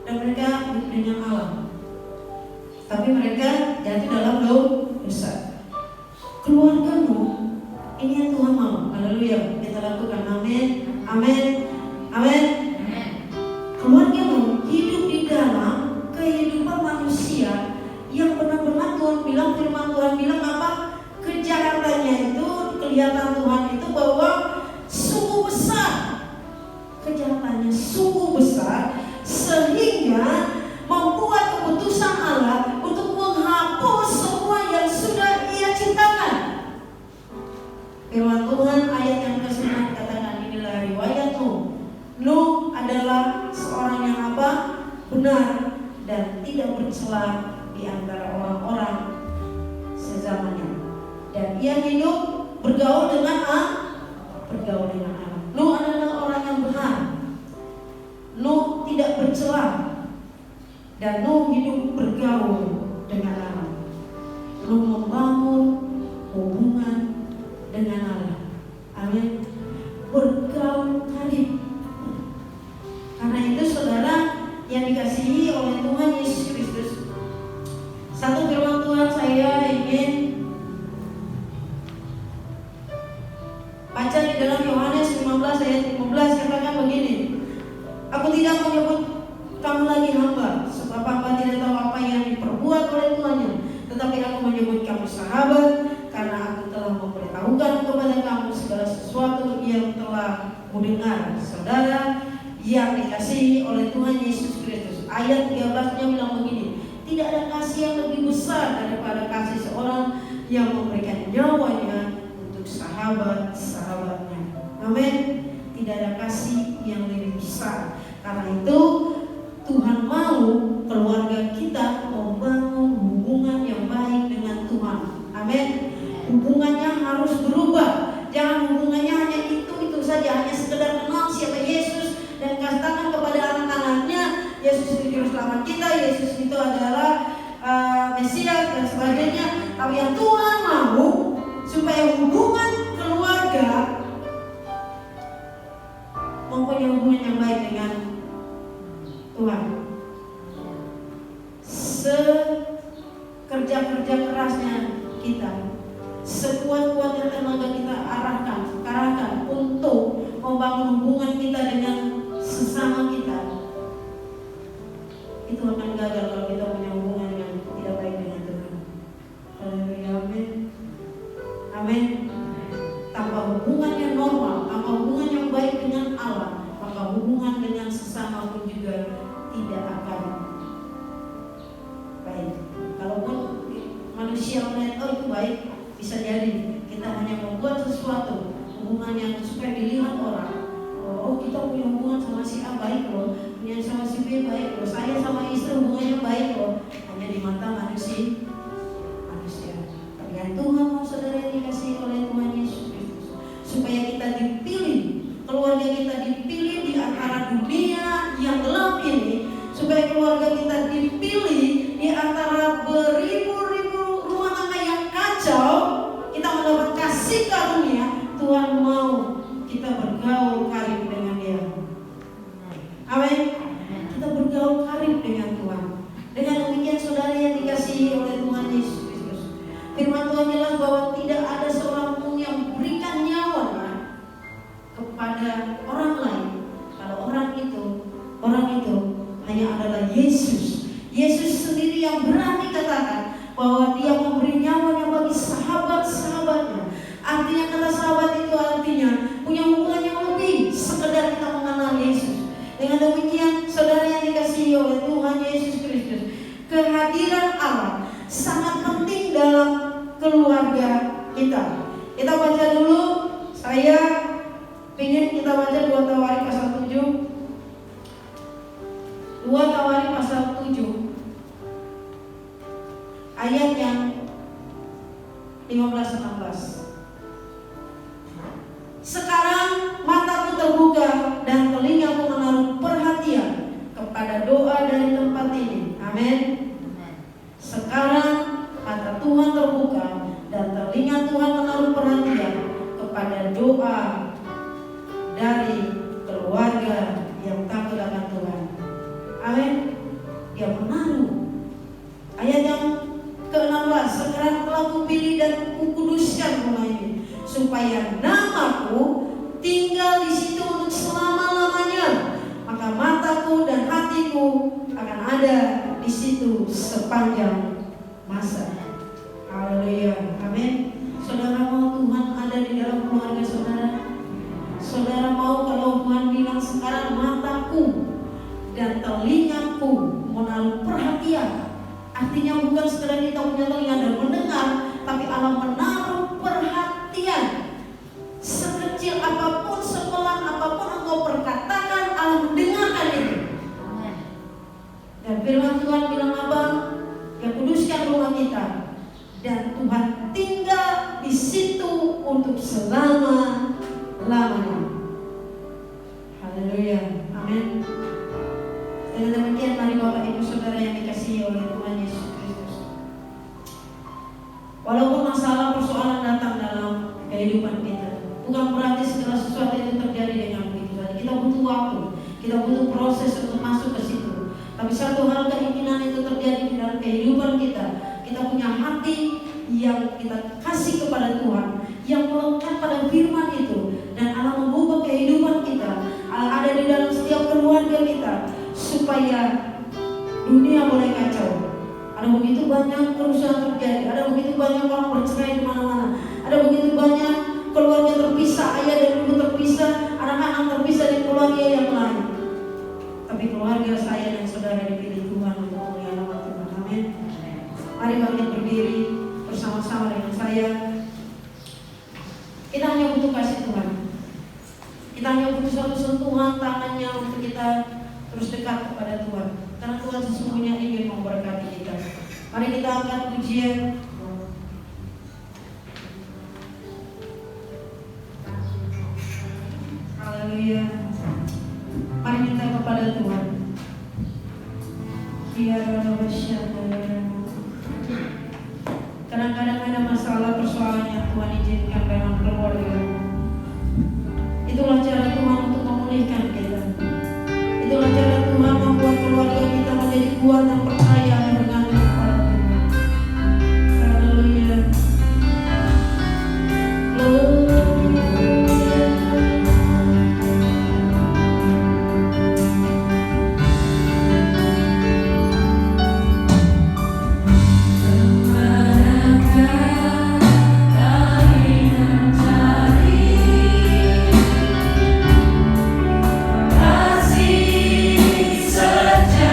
dan mereka hidup dengan alam. Tapi mereka jatuh dalam dosa. Keluarga Nuh, ini yang Tuhan mau. Haleluya, kita lakukan. Amin, amin, amin. Keluarga Nuh hidup di dalam kehidupan manusia yang benar-benar Tuhan bilang, firman Tuhan bilang apa? Kejahatannya itu, kelihatan Tuhan itu bahwa sungguh besar. Kejahatannya sungguh besar sehingga membuat keputusan Allah untuk menghapus semua yang sudah Ia ciptakan. Firman Tuhan ayat yang ke-9 katakan, inilah riwayat Nuh. Nuh adalah seorang yang apa? Benar dan tidak bercela di antara orang-orang sezamannya. Dan ia hidup bergaul dengan Allah. Nuh adalah orang yang benar. Nuh tidak bercela dan Nuh hidup bergaul dengan Allah. Nuh membangun hubungan dengan Allah. Amin. Bergaul karib. Karena itu saudara yang dikasihi oleh Tuhan Yesus Kristus, satu firman Tuhan saya ingin baca di dalam Yohanes 15 ayat 15, katakan begini, aku tidak menyebut kamu lagi hamba, sebab hamba tidak tahu apa yang diperbuat oleh tuannya, tetapi aku menyebut kamu sahabat, karena aku telah memberitahukan kepada kamu segala sesuatu yang telah kudengar. Saudara yang dikasihi oleh Tuhan Yesus Kristus, ayat 13-nya bilang begini, tidak ada kasih yang lebih besar daripada kasih seorang yang memberikan nyawanya untuk sahabat-sahabatnya. Amin. Tidak ada kasih yang lebih besar. Karena itu Tuhan mau keluarga kita membangun hubungan yang baik dengan Tuhan. Amin. Hubungannya harus berubah. Jangan hubungannya hanya itu saja, hanya sekedar kenal siapa Yesus dan katakan kepada anak-anaknya Yesus itu juru selamat kita, Yesus itu adalah Mesias dan sebagainya. Tapi yang Tuhan mau supaya hubungan keluarga mempunyai hubungan yang baik dengan Tuhan. Sekerja-kerja kerasnya kita, sekuat-kuatnya tenaga kita arahkan untuk membangun hubungan kita dengan sesama kita, itu akan gagal kalau kita punya hubungan yang tidak baik dengan Tuhan. Haleluya, amin. Amin. Tanpa hubungan yang normal, tanpa hubungan yang baik dengan Allah, maka hubungan dengan sesama pun juga tidak akan baik. Kalaupun manusia melihat oh itu baik, bisa jadi kita hanya membuat sesuatu hubungan yang supaya dilihat orang. Oh kita punya hubungan sama si A baik loh, punya sama si B baik loh, saya sama istri hubungannya baik loh, hanya di mata manusia. Tapi yang Tuhan mau saudara yang dikasihi oleh Tuhan Yesus Kristus, supaya kita dipilih, keluarga kita dipilih di antara dunia yang gelap ini, supaya keluarga kita dipilih di antara beribu-ribu rumah tangga yang kacau, kita mendapat kasih karunia. Tuhan mau kita bergaul karib dengan Dia. Amin. Kita bergaul karib dengan Tuhan. Dengan demikian saudara yang dikasihi oleh Tuhan Yesus Kristus, firman Tuhan jelas bahwa tidak ada seorang pun yang berikan nyawanya kepada orang lain kalau orang itu hanya adalah Yesus. Yesus sendiri yang berani katakan bahwa Dia memberi nyawanya bagi sahabat-sahabatnya. Artinya kata sahabat itu artinya punya hubungan yang lebih sekedar kita mengenal Yesus. Dengan demikian saudara yang dikasihi oleh Tuhan Yesus Kristus, kehadiran Allah sangat penting dalam keluarga kita. Kita baca dulu, saya ingin kita baca 2 Tawarik pasal 7. 2 Tawarik pasal 7 ayat yang 15-16. Sekarang mataku terbuka dan telingaku menaruh perhatian kepada doa dari tempat ini. Amin. Sekarang mata Tuhan terbuka dan telinga Tuhan menaruh perhatian kepada doa dari keluarga yang takut akan Tuhan. Amin. Dia menaruh. Ayat yang ke-16, sekarang telah kupilih dan kukuduskan rumah ini, supaya namaku tinggal di situ untuk selama-lamanya. Maka mataku dan hatiku akan ada di situ sepanjang masa. Haleluya. Amin. Saudara mau Tuhan ada di dalam keluarga saudara? Saudara mau kalau Tuhan bilang sekarang mataku dan telingaku menaruh perhatian? Artinya bukan sekedar kita punya telinga dan mendengar, tapi Allah menaruh perhatian. Sekecil apapun, sepelan apapun engkau perkatakan, Allah mendengarkan itu. Dan firman Tuhan bilang apa? Ya kuduskan rumah kita, dan Tuhan tinggal di situ untuk selama-lamanya. Haleluya. Amin. Dengan demikian mari Bapak Ibu Saudara yang dikasihi oleh Tuhan Yesus Kristus, walaupun masalah persoalan datang dalam kehidupan kita, bukan berarti segala sesuatu itu terjadi dengan begitu saja. Kita butuh waktu, kita butuh proses untuk masuk ke situ. Tapi satu hal keinginan itu terjadi di dalam kehidupan kita. Kita punya hati yang kita kasih kepada Tuhan, yang melekat pada firman itu, dan Allah mengubah kehidupan kita. Allah ada di dalam setiap keluarga kita, supaya dunia boleh kacau. Ada begitu banyak kerusuhan terjadi, ada begitu banyak orang bercerai di mana-mana, ada begitu banyak keluarga terpisah, ayah dan ibu terpisah, anak-anak terpisah di keluarga yang lain. Tapi keluarga saya dan saudara dipilih Tuhan untuk memuliakan nama Tuhan. Amin. Mari bangkit berdiri bersama-sama dengan saya. Kita hanya butuh kasih Tuhan. Kita hanya butuh suatu sentuhan tangannya untuk kita terus dekat kepada Tuhan. Karena Tuhan sesungguhnya ingin memberkati kita. Mari kita angkat pujian. Haleluya. Mari minta kepada Tuhan. Kadang-kadang ada masalah persoalan yang Tuhan izinkan dalam keluarga. Itulah cara Tuhan untuk memulihkan kita. Itulah cara Tuhan membuat keluarga kita menjadi kuat dan percaya dan bergantung kepada Tuhan. Haleluya.
Kasih sejati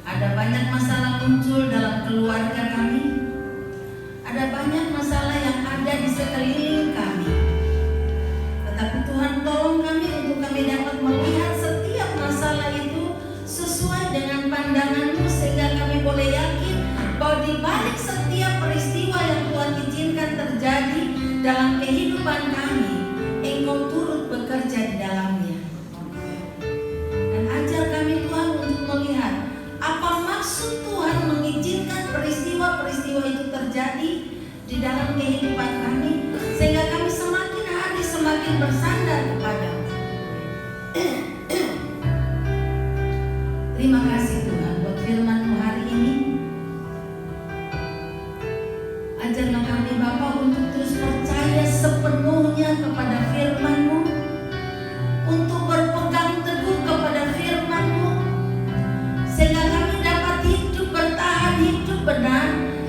Ada banyak masalah muncul dalam keluarga kami. Ada banyak masalah yang ada di sekeliling kami. Tetapi Tuhan tolong kami untuk kami dapat melihat setiap masalah itu sesuai dengan pandangan-Mu, sehingga kami boleh yakin bahwa di balik setiap peristiwa yang Tuhan izinkan terjadi dalam kehidupan kami, Engkau turut bekerja di dalamnya. Dan ajar kami Tuhan untuk melihat apa maksud Tuhan mengizinkan peristiwa-peristiwa itu terjadi di dalam kehidupan kami, sehingga kami semakin hari semakin bersandar kepada-Mu. Terima kasih Tuhan buat firman-Mu hari ini. Ajarlah kami Bapa untuk terus percaya sepenuhnya kepada firman-Mu, untuk berpegang teguh kepada firman-Mu, sehingga kami dapat hidup bertahan, hidup benar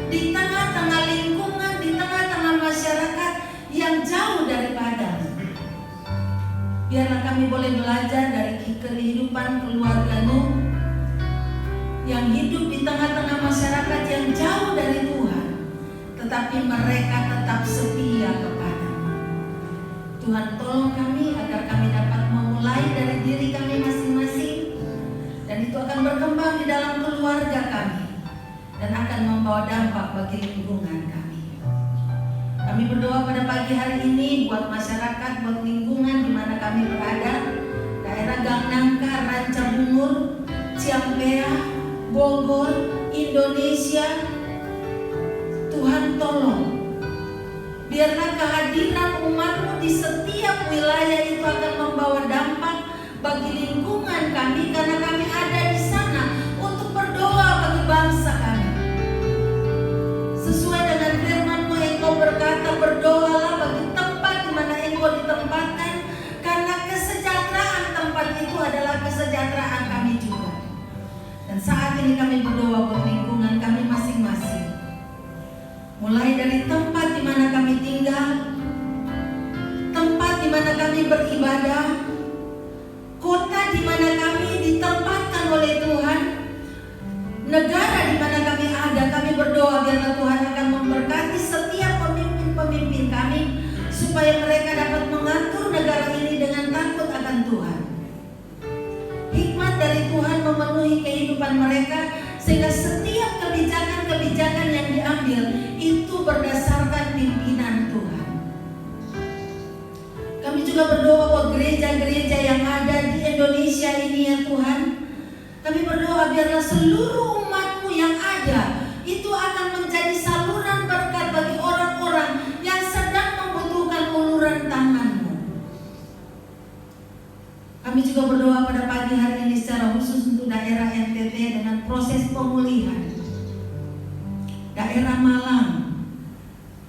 di tengah-tengah lingkungan, di tengah-tengah masyarakat yang jauh daripada-Mu. Biarlah kami boleh belajar dari kehidupan keluarga-Mu yang hidup di tengah-tengah masyarakat yang jauh dari Tuhan, tetapi mereka tetap setia kepada-Mu. Tuhan tolong kami agar kami dapat memulai dari diri kami masing-masing, dan itu akan berkembang di dalam keluarga kami dan akan membawa dampak bagi lingkungan kami. Kami berdoa pada pagi hari ini buat masyarakat, buat lingkungan di mana kami berada, daerah Gang Nangka, Ranca Bungur, Ciampea, Bogor, Indonesia. Tuhan tolong, biarlah kehadiran umat-Mu di setiap wilayah itu akan membawa dampak bagi lingkungan kami, karena kami ada di sana untuk berdoa bagi bangsa kami. Sesuai dengan firman-Mu, Engkau berkata, berdoalah bagi tempat di mana Engkau ditempatkan, karena kesejahteraan tempat itu adalah kesejahteraan kami juga. Dan saat ini kami berdoa buat lingkungan kami masing-masing, mulai dari tempat di mana kami tinggal, tempat di mana kami beribadah, kota di mana kami ditempatkan oleh Tuhan, negara di mana kami ada. Kami berdoa biarlah Tuhan akan memberkati setiap pemimpin-pemimpin kami, supaya mereka dapat mengatur negara ini dengan takut akan Tuhan. Hikmat dari Tuhan memenuhi kehidupan mereka, sehingga setiap kebijakan-kebijakan yang diambil itu berdasarkan pimpinan Tuhan. Kami juga berdoa buat gereja-gereja yang ada di Indonesia ini ya Tuhan. Kami berdoa biarlah seluruh umat-Mu yang ada itu akan menjadi saluran berkat bagi orang-orang yang sedang membutuhkan uluran tangan-Mu. Kami juga berdoa pada pagi hari ini secara khusus untuk daerah NTT dengan proses pemulihan, daerah Malang,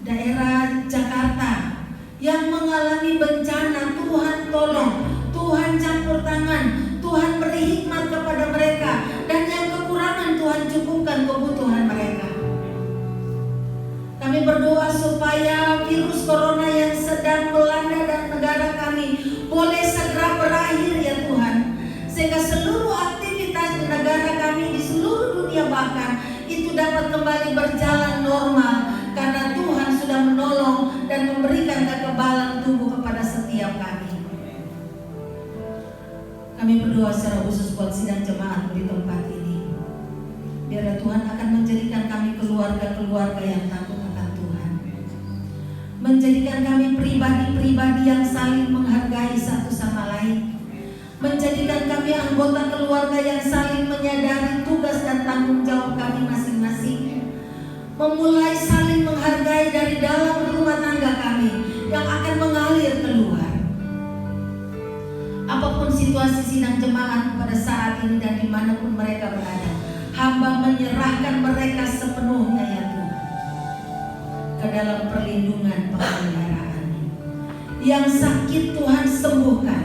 daerah Jakarta yang mengalami bencana. Tuhan tolong, Tuhan campur tangan, Tuhan beri hikmat kepada mereka, dan yang kekurangan Tuhan cukupkan kebutuhan mereka. Kami berdoa supaya virus corona yang sedang melanda dan negara kami boleh segera berakhir ya Tuhan, sehingga seluruh aktivitas di negara kami, di seluruh dunia bahkan, itu dapat kembali berjalan normal, karena Tuhan sudah menolong dan memberikan kekebalan tubuh kepada setiap kami. Kami berdoa secara khusus buat sidang jemaat di tempat ini. Biarlah Tuhan akan menjadikan kami keluarga-keluarga yang takut akan Tuhan, menjadikan kami pribadi-pribadi yang saling menghargai satu sama lain, menjadikan kami anggota keluarga yang saling menyadari tugas dan tanggung jawab kami masing-masing, memulai saling menghargai dari dalam rumah tangga kami yang akan mengalir keluar. Apapun situasi sidang jemaat pada saat ini dan dimanapun mereka berada, hamba menyerahkan mereka sepenuhnya ya Tuhan ke dalam perlindungan pemeliharaan-Mu. Yang sakit Tuhan sembuhkan,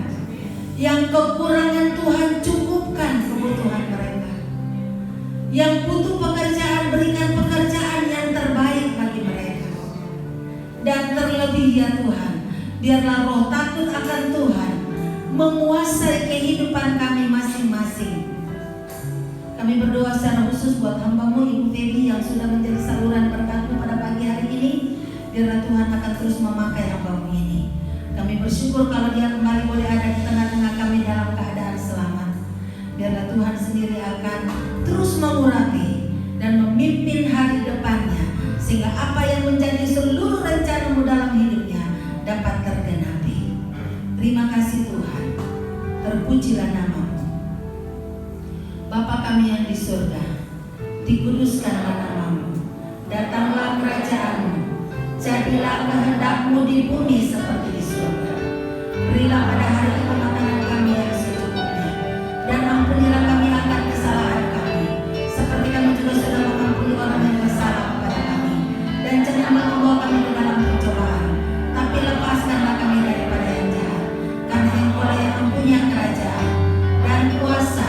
yang kekurangan Tuhan cukupkan kebutuhan mereka, yang butuh pekerjaan berikan pekerjaan yang terbaik bagi mereka. Dan terlebih ya Tuhan, biarlah roh takut akan Tuhan menguasai kehidupan kami masing-masing. Kami berdoa secara khusus buat hamba-Mu Ibu Feby yang sudah menjadi saluran berkat-Mu pada pagi hari ini. Biarlah Tuhan akan terus memakai hamba-Mu ini. Kami bersyukur kalau dia kembali boleh ada di tengah-tengah kami dalam keadaan selamat. Biarlah Tuhan sendiri akan terus mengurapi dan memimpin hari depannya, sehingga apa yang menjadi seluruh rencana-Mu dalam hidupnya dapat tergenapi. Terima kasih Tuhan. Terpujilah nama-Mu. Bapa kami yang di surga, dikuduskanlah nama-Mu. Datanglah kerajaan-Mu. Jadilah kehendak-Mu di bumi seperti di surga. Berilah pada hari ini makanan kami yang secukupnya, dan ampunilah kami akan kesalahan kami, seperti kami juga sudah mengampuni orang yang bersalah kepada kami. Dan janganlah membawa kami ke dalam pencobaan, tapi lepaskanlah kami daripada yang jahat. Karena Engkau yang mempunyai kerajaan dan kuasa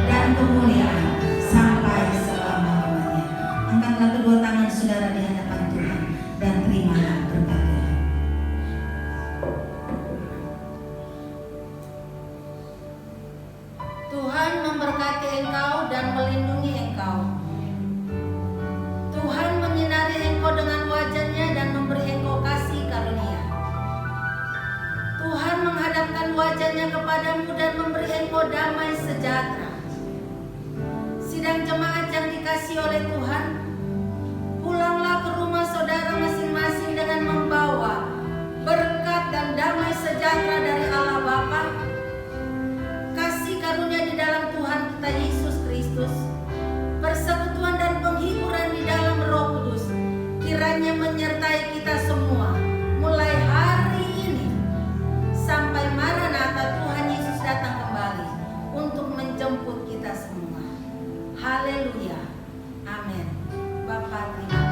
dan kemuliaan sampai selama-lamanya. Angkatlah kedua tangan saudara di hadapan Tuhan dan terimalah berkat Tuhan. Tuhan memberkati engkau dan melindungi engkau. Tuhan menyinari engkau dengan wajah-Nya dan memberi engkau kasih karunia. Tuhan menghadapkan wajah-Nya kepadamu dan memberi engkau damai sejahtera. Sidang jemaat yang dikasihi oleh Tuhan, pulanglah ke rumah saudara masing-masing dengan membawa berkat dan damai sejahtera dari Allah Bapa, kasih karunia di dalam Tuhan kita Yesus Kristus, persekutuan dan penghiburan di dalam Roh Kudus, kiranya menyertai kita semua mulai hari ini sampai Maranatha Tuhan Yesus datang kembali untuk menjemput kita semua. Haleluya. Amin. Bapa terima